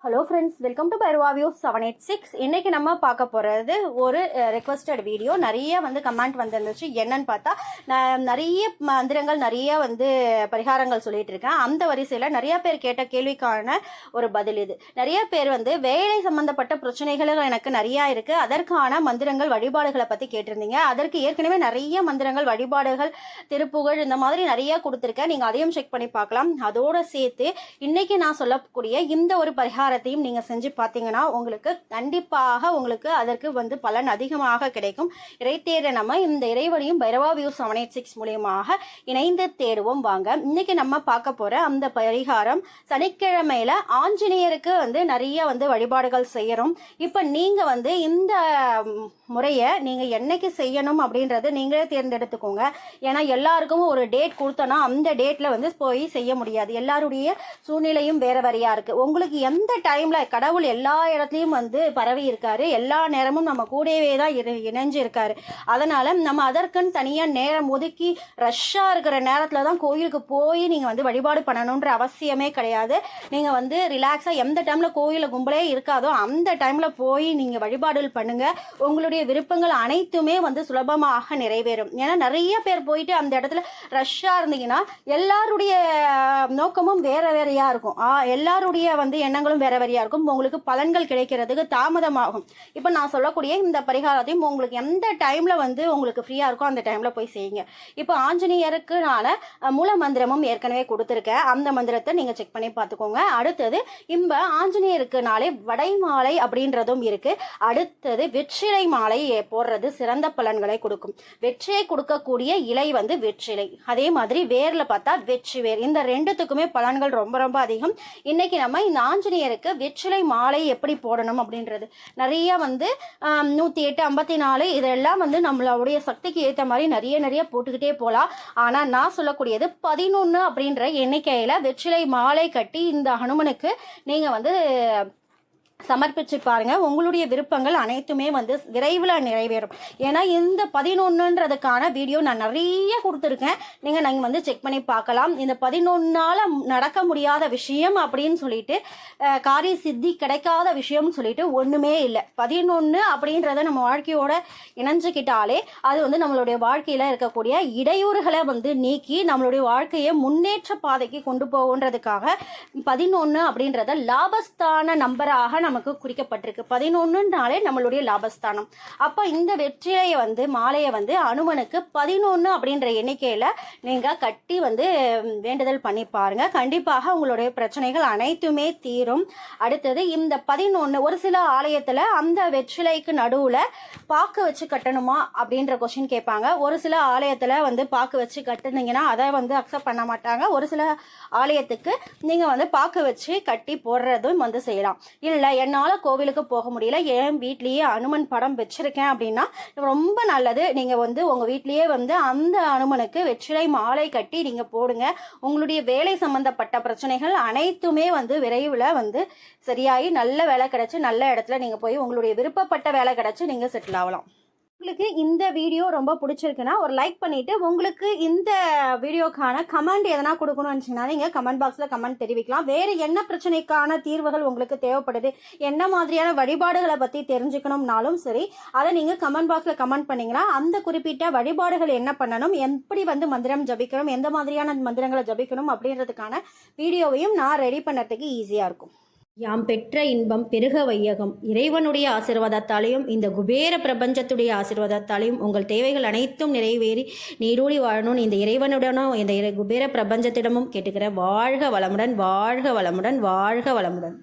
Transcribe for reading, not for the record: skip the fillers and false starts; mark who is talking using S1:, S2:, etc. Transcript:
S1: Hello friends, welcome to Bhairava view 786. இன்றைக்கி நம்ம பார்க்க போகிறது ஒரு ரெக்வஸ்டட் வீடியோ. நிறைய கமெண்ட் வந்துருந்துச்சு. என்னன்னு பார்த்தா, நான் நிறைய மந்திரங்கள் நிறைய பரிகாரங்கள் சொல்லிட்டு இருக்கேன். அந்த வரிசையில் நிறைய பேர் கேட்ட கேள்விக்கான ஒரு பதில் இது. நிறைய பேர் வேலை சம்பந்தப்பட்ட பிரச்சனைகள் எனக்கு நிறையா இருக்குது, அதற்கான மந்திரங்கள் வழிபாடுகளை பற்றி கேட்டிருந்தீங்க. அதற்கு ஏற்கனவே நிறைய மந்திரங்கள் வழிபாடுகள் திருப்புகழ் இந்த மாதிரி நிறைய கொடுத்துருக்கேன். நீங்கள் அதையும் செக் பண்ணி பார்க்கலாம். அதோடு சேர்த்து இன்றைக்கி நான் சொல்லக்கூடிய இந்த ஒரு பரிகாரம் நீங்க செஞ்சு பார்த்தீங்கன்னா உங்களுக்கு கண்டிப்பாக உங்களுக்கு அதற்கு பலன் அதிகமாக கிடைக்கும். இறை தேட நம்ம இந்த இறைவனையும் பைரவா வியூ 786 மூலியமாக இணைந்து தேடுவோம். வாங்க, இன்னைக்கு நம்ம பார்க்க போற அந்த பரிகாரம் சனிக்கிழமையில ஆஞ்சநேயருக்கு நிறைய வழிபாடுகள் செய்யறோம். இப்ப நீங்க இந்த முறையை நீங்க என்னைக்கு செய்யணும் அப்படின்றது நீங்களே தேர்ந்தெடுத்துக்கோங்க. ஏன்னா எல்லாருக்கும் ஒரு டேட் கொடுத்தோன்னா அந்த டேட்ல போய் செய்ய முடியாது. எல்லாருடைய சூழ்நிலையும் வேற வேறையா இருக்கு. உங்களுக்கு எந்த டைம்ல கடவுள் எல்லா இடத்துலயும் பரவி இருக்காரு, எல்லா நேரமும் நம்ம கூடவே தான் இணைஞ்சு இருக்காரு. அதனால நம்ம அதற்குன்னு தனியா நேரம் ஒதுக்கி ரஷ்ஷா இருக்கிற நேரத்துல தான் கோயிலுக்கு போய் நீங்க வழிபாடு பண்ணணும்ன்ற அவசியமே கிடையாது. நீங்க ரிலாக்ஸா எந்த டைம்ல கோயில கும்பலே இருக்காதோ அந்த டைம்ல போய் நீங்க வழிபாடுகள் பண்ணுங்க. உங்களுடைய விருப்பங்கள் அனைத்துமே சுலபமாக நிறைவேறும். ஏன்னா நிறைய பேர் போயிட்டு அந்த இடத்துல ரஷ்ஷா இருந்தீங்கன்னா எல்லாருடைய நோக்கமும் வேற வேறையா இருக்கும். எல்லாருடைய எண்ணங்களும் வேற வேறையா இருக்கும். உங்களுக்கு பலன்கள் கிடைக்கிறதுக்கு தாமதமாகும். இப்ப நான் சொல்லக்கூடிய இந்த பரிகாரத்தையும் உங்களுக்கு எந்த டைம்ல உங்களுக்கு ஃப்ரீயா இருக்கோ அந்த டைம்ல போய் செய்யுங்க. இப்ப ஆஞ்சநேயருக்கு நான் மூல மந்திரமும் ஏற்கனவே கொடுத்துருக்கேன். அந்த மந்திரத்தை நீங்க செக் பண்ணி பார்த்துக்கோங்க. அடுத்தது இந்த ஆஞ்சநேயருக்கு நாளே வடை மாலை அப்படின்றதும் இருக்கு. அடுத்தது வெற்றிலை மாலை போடுறது சிறந்த பலன்களை கொடுக்கும். வெற்றியை கொடுக்கக்கூடிய இலை வெற்றிலை. அதே மாதிரி வேர்ல பார்த்தா வெற்றி வேர். இந்த ரெண்டுத்துக்குமே பலன்கள் ரொம்ப ரொம்ப அதிகம். இன்னைக்கு நம்ம இந்த ஆஞ்சநேயருக்கு வெற்றிலை மாலை எப்படி போடணும் அப்படின்றது நிறைய 108 54 இதெல்லாம் நம்மளுடைய சக்திக்கு ஏற்ற மாதிரி நிறைய போட்டுக்கிட்டே போகலாம். ஆனா நான் சொல்லக்கூடியது 11 அப்படின்ற எண்ணிக்கையில வெற்றிலை மாலை கட்டி இந்த ஹனுமனுக்கு நீங்க சமர்ப்பிச்சு பாருங்க. உங்களுடைய விருப்பங்கள் அனைத்துமே விரைவில் நிறைவேறும். ஏன்னா இந்த 11ன்றதுக்கான வீடியோ நான் நிறைய கொடுத்துருக்கேன். நீங்க செக் பண்ணி பார்க்கலாம். இந்த 11 நடக்க முடியாத விஷயம் அப்படின்னு சொல்லிட்டு காரிய சித்தி கிடைக்காத விஷயம்னு சொல்லிட்டு ஒண்ணுமே இல்லை. 11 அப்படின்றத நம்ம வாழ்க்கையோட இணைஞ்சுக்கிட்டாலே அது நம்மளுடைய வாழ்க்கையில இருக்கக்கூடிய இடையூறுகளை நீக்கி நம்மளுடைய வாழ்க்கையை முன்னேற்ற பாதைக்கு கொண்டு போகுன்றதுக்காக 11 அப்படின்றத லாபஸ்தான நம்பராக நமக்கு குறிக்கப்பட்டிருக்கு. 11னாலே நம்மளுடைய லாபஸ்தானம். அப்ப இந்த வெற்றிலையை மாலையை அனுமனுக்கு 11 அப்படின்ற எண்ணிக்கையில நீங்க கட்டி வேண்டுதல் பண்ணி பாருங்க. கண்டிப்பாக உங்களுடைய பிரச்சனைகள் அனைத்துமே தீரும். அடுத்தது இந்த 11 ஒரு சில ஆலயத்துல அந்த வெற்றிலைக்கு நடுவுல பாக்கு வச்சு கட்டணுமா அப்படின்ற கொஸ்டின் கேட்பாங்க. ஒரு சில ஆலயத்துல பாக்கு வச்சு கட்டுனீங்கன்னா அதை அக்செப்ட் பண்ண மாட்டாங்க. ஒரு சில ஆலயத்துக்கு நீங்க பாக்கு வச்சு கட்டி போடுறதும் செய்யலாம். இல்ல என்னால கோவிலுக்கு போக முடியல, என் வீட்லயே அனுமன் படம் வச்சிருக்கேன் அப்படின்னா ரொம்ப நல்லது. நீங்க உங்க வீட்லயே அந்த அனுமனுக்கு வெற்றிலை மாலை கட்டி நீங்க போடுங்க. உங்களுடைய வேலை சம்பந்தப்பட்ட பிரச்சனைகள் அனைத்துமே விரைவில் சரியாகி நல்ல வேலை கிடைச்சு நல்ல இடத்துல நீங்க போய் உங்களுடைய விருப்பப்பட்ட வேலை கிடைச்சு நீங்க செட்டில் ஆகலாம். உங்களுக்கு இந்த வீடியோ ரொம்ப பிடிச்சிருக்குன்னா ஒரு லைக் பண்ணிட்டு உங்களுக்கு இந்த வீடியோக்கான கமெண்ட் எதனா கொடுக்கணும்னு நினச்சிங்கன்னா நீங்கள் கமெண்ட் பாக்ஸில் கமெண்ட் தெரிவிக்கலாம். வேறு என்ன பிரச்சனைக்கான தீர்வுகள் உங்களுக்கு தேவைப்படுது, என்ன மாதிரியான வழிபாடுகளை பற்றி தெரிஞ்சுக்கணும்னாலும் சரி, அதை நீங்கள் கமெண்ட் பாக்ஸில் கமெண்ட் பண்ணிங்கன்னா அந்த குறிப்பிட்ட வழிபாடுகள் என்ன பண்ணணும், எப்படி மந்திரம் ஜபிக்கணும், எந்த மாதிரியான மந்திரங்களை ஜபிக்கணும் அப்படின்றதுக்கான வீடியோவையும் நான் ரெடி பண்ணுறதுக்கு ஈஸியாக இருக்கும். யாம் பெற்ற இன்பம் பெருக வையகம். இறைவனுடைய ஆசீர்வாதத்தாலையும் இந்த குபேர பிரபஞ்சத்துடைய ஆசீர்வாதத்தாலையும் உங்கள் தேவைகள் அனைத்தும் நிறைவேறி நீடூழி வாழணும் இந்த இறைவனுடனும் இந்த குபேர பிரபஞ்சத்திடமும் கேட்டுக்கிற. வாழ்க வளமுடன், வாழ்க வளமுடன், வாழ்க வளமுடன்.